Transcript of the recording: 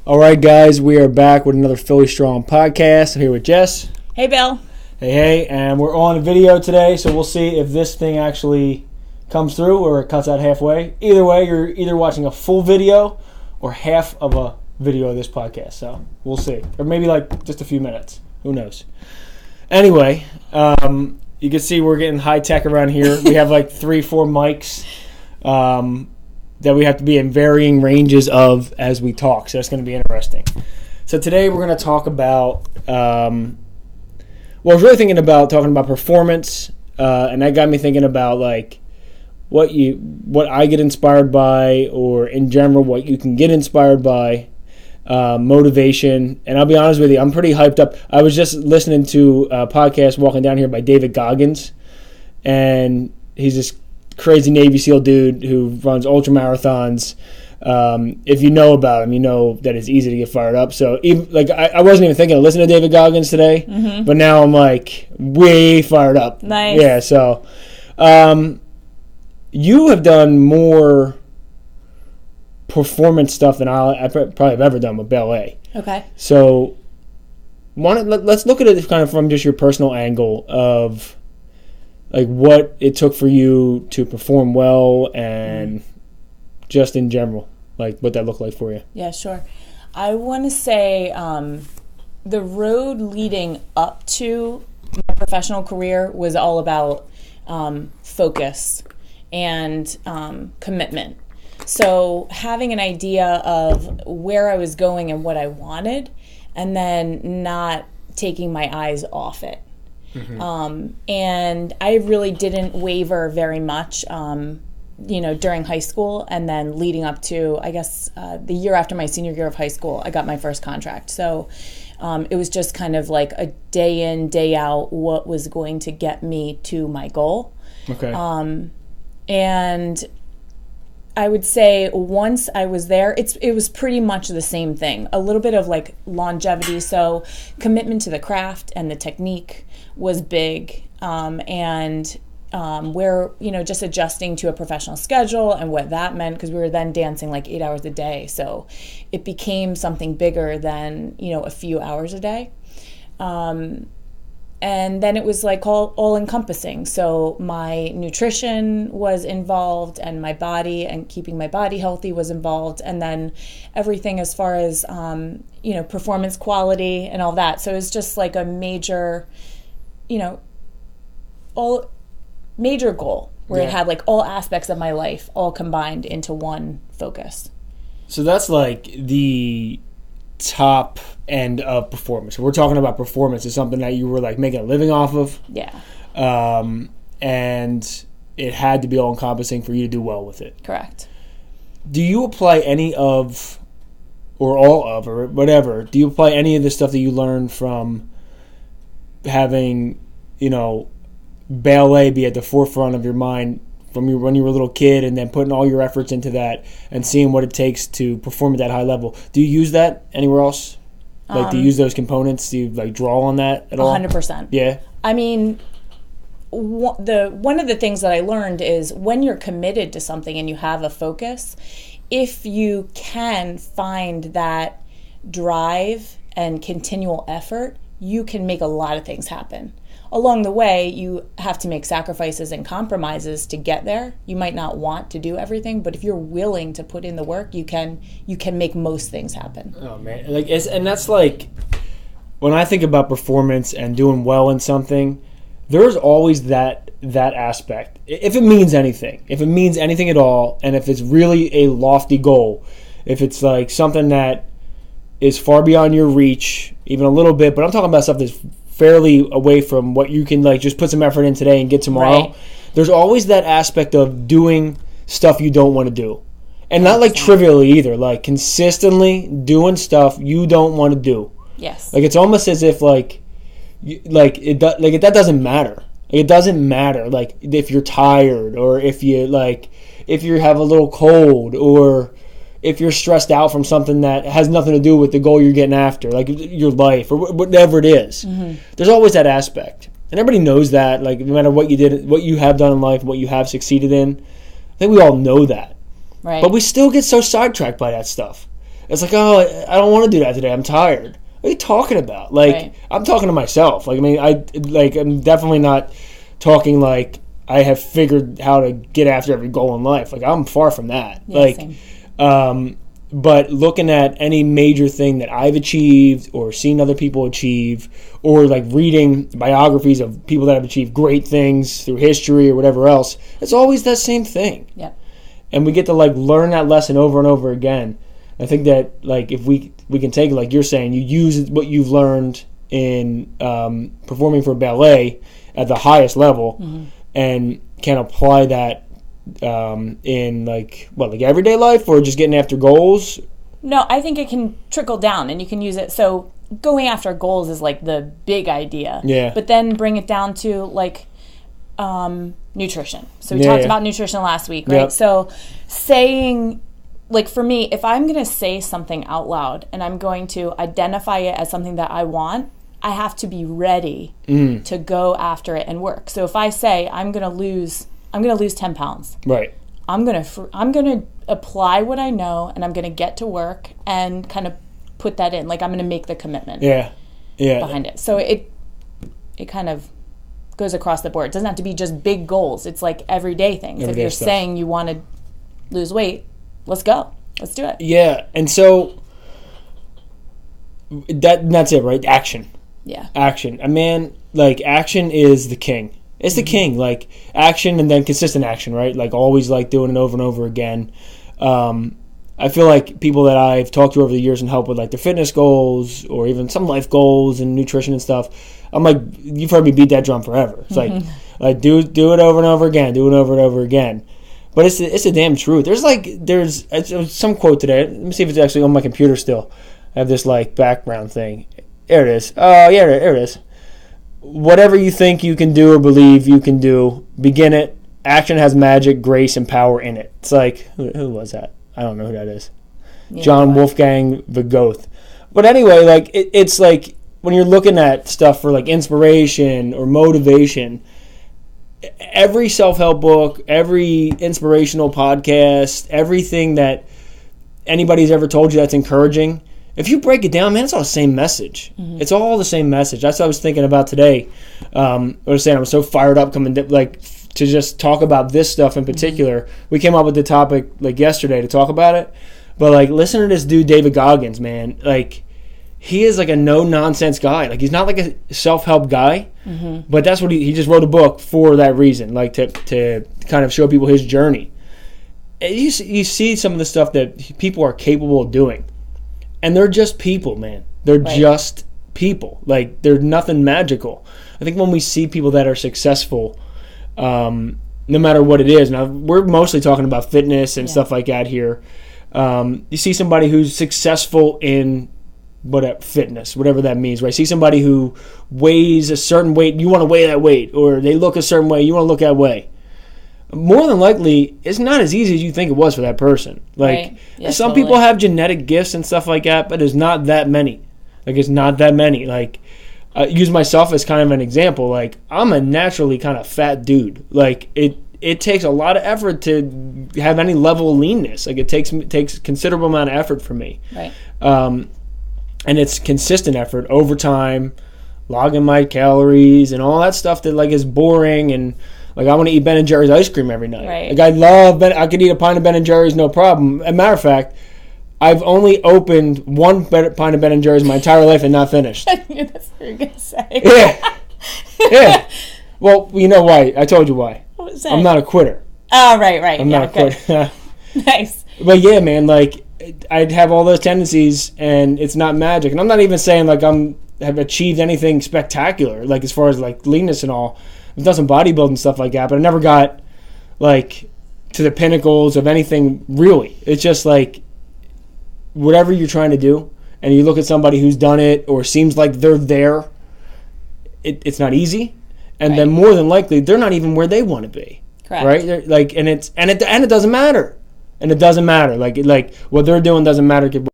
All right, guys, we are back with another Philly Strong podcast. I'm here with Jess. Hey, Bill. Hey, and we're on video today, so we'll see if this thing actually comes through or it cuts out halfway. Either way, you're either watching a full video or half of a video of this podcast, so we'll see. Or maybe like just a few minutes. Who knows? Anyway, you can see we're getting high-tech around here. We have like 3-4 mics that we have to be in varying ranges of as we talk, so that's going to be interesting. So today we're going to talk about, I was really thinking about talking about performance, and that got me thinking about like what I get inspired by, or in general what you can get inspired by, motivation. And I'll be honest with you, I'm pretty hyped up. I was just listening to a podcast walking down here by David Goggins, and he's this crazy Navy SEAL dude who runs ultra marathons. If you know about him, you know that it's easy to get fired up. So I wasn't even thinking of listening to David Goggins today, but now I'm like way fired up. Nice. Yeah. So you have done more performance stuff than I probably have ever done with ballet. Okay. So let's look at it kind of from just your personal angle of like what it took for you to perform well and just in general, like what that looked like for you. Yeah, sure. I want to say the road leading up to my professional career was all about focus and commitment. So having an idea of where I was going and what I wanted, and then not taking my eyes off it. And I really didn't waver very much, during high school, and then leading up to, I guess, the year after my senior year of high school, I got my first contract. So it was just kind of like a day in, day out, what was going to get me to my goal. Okay. And I would say once I was there, it was pretty much the same thing. A little bit of like longevity, so commitment to the craft and the technique was big, and where just adjusting to a professional schedule and what that meant, because we were then dancing like 8 hours a day, so it became something bigger than a few hours a day. And then it was like all encompassing. So my nutrition was involved, and my body and keeping my body healthy was involved. And then everything as far as, performance quality and all that. So it was just like a major, major goal where it had like all aspects of my life all combined into one focus. So that's like the top end of performance. We're talking about performance is something that you were like making a living off of. Yeah. And it had to be all encompassing for you to do well with it. Correct. Do you apply any of, or all of, or whatever, do you apply any of the stuff that you learned from having, ballet be at the forefront of your mind from when you were a little kid, and then putting all your efforts into that and seeing what it takes to perform at that high level? Do you use that anywhere else? Like, do you use those components? Do you like draw on that at all? 100%. Yeah. I mean, one of the things that I learned is when you're committed to something and you have a focus, if you can find that drive and continual effort, you can make a lot of things happen. Along the way, you have to make sacrifices and compromises to get there. You might not want to do everything, but if you're willing to put in the work, you can make most things happen. Oh man, and that's like when I think about performance and doing well in something, there's always that aspect. If it means anything at all, and if it's really a lofty goal, if it's like something that is far beyond your reach, even a little bit, but I'm talking about stuff that's fairly away from what you can like just put some effort in today and get tomorrow. Right. There's always that aspect of doing stuff you don't want to do. And not like trivially either, like consistently doing stuff you don't want to do. Yes. Like it's almost as if that doesn't matter. It doesn't matter like if you're tired, or if you have a little cold, or if you're stressed out from something that has nothing to do with the goal you're getting after, like your life or whatever it is. Mm-hmm. There's always that aspect. And everybody knows that, like no matter what you did, what you have done in life, what you have succeeded in, I think we all know that. Right. But we still get so sidetracked by that stuff. It's like, oh, I don't want to do that today. I'm tired. What are you talking about? Like, Right. I'm talking to myself. Like, I mean, I'm definitely not talking like I have figured how to get after every goal in life. Like, I'm far from that. Yeah, like, same. but looking at any major thing that I've achieved or seen other people achieve, or like reading biographies of people that have achieved great things through history or whatever else, it's always that same thing. Yep. And we get to like learn that lesson over and over again. I think that like if we can take it like you're saying, you use what you've learned in performing for ballet at the highest level, and can apply that in like everyday life, or just getting after goals. No, I think it can trickle down and you can use it. So going after goals is like the big idea. Yeah. But then bring it down to like nutrition. So we Yeah, talked yeah. about nutrition last week, right? Yep. So saying, like for me, if I'm going to say something out loud and I'm going to identify it as something that I want, I have to be ready to go after it and work. So if I say I'm going to lose 10 pounds, Right. I'm gonna apply what I know, and I'm gonna get to work and kind of put that in. Like I'm gonna make the commitment Yeah. Yeah. behind it. So it kind of goes across the board. It doesn't have to be just big goals. It's like everyday things. If Everyday you're stuff. saying you want to lose weight, let's go. Let's do it. Yeah. And so that's it, right? Action. Yeah. Action. Man, like action is the king. It's the king. Like action and then consistent action, right? Like always like doing it over and over again. I feel like people that I've talked to over the years and helped with like their fitness goals or even some life goals and nutrition and stuff, I'm like, you've heard me beat that drum forever. It's like do it over and over again, do it over and over again. But it's the damn truth. There's some quote today. Let me see if it's actually on my computer still. I have this like background thing. There it is. Oh yeah, there it is. Whatever you think you can do or believe you can do, begin it. Action has magic, grace, and power in it. It's like, who was that? I don't know who that is. Yeah, John Wolfgang Vagoth. But anyway, like it's like when you're looking at stuff for like inspiration or motivation, every self-help book, every inspirational podcast, everything that anybody's ever told you that's encouraging, if you break it down, man, it's all the same message. It's all the same message. That's what I was thinking about today. I was saying I was so fired up coming to just talk about this stuff in particular. We came up with the topic like yesterday to talk about it, but like listen to this dude David Goggins, man. Like he is like a no nonsense guy. Like he's not like a self help guy, but that's what he just wrote a book for that reason, like to kind of show people his journey. And you see some of the stuff that people are capable of doing. And they're just people, man. They're just people. Like, they're nothing magical. I think when we see people that are successful, no matter what it is, now we're mostly talking about fitness and stuff like that here. You see somebody who's successful in fitness, whatever that means, right? See somebody who weighs a certain weight, you want to weigh that weight, or they look a certain way, you want to look that way. More than likely, it's not as easy as you think it was for that person. Like, Right. Yeah, some totally. people have genetic gifts and stuff like that, but there's not that many. Like, it's not that many. Like, use myself as kind of an example. Like, I'm a naturally kind of fat dude. Like, it takes a lot of effort to have any level of leanness. Like, it takes considerable amount of effort for me. Right. And it's consistent effort over time, logging my calories and all that stuff that, like, is boring and... Like, I want to eat Ben & Jerry's ice cream every night. Right. Like, I could eat a pint of Ben & Jerry's, no problem. As a matter of fact, I've only opened one pint of Ben & Jerry's my entire life and not finished. I knew that's what you were going to say. Yeah. Yeah. Well, you know why. I told you why. What was that? I'm not a quitter. Oh, right. I'm not a quitter. Nice. But, yeah, man, like, I'd have all those tendencies, and it's not magic. And I'm not even saying, like, have achieved anything spectacular, like, as far as, like, leanness and all. I've done some bodybuilding and stuff like that, but I never got, like, to the pinnacles of anything really. It's just, like, whatever you're trying to do, and you look at somebody who's done it or seems like they're there, it's not easy. And then more than likely, they're not even where they want to be. Correct. Right? They're, like, and it doesn't matter. And it doesn't matter. Like what they're doing doesn't matter.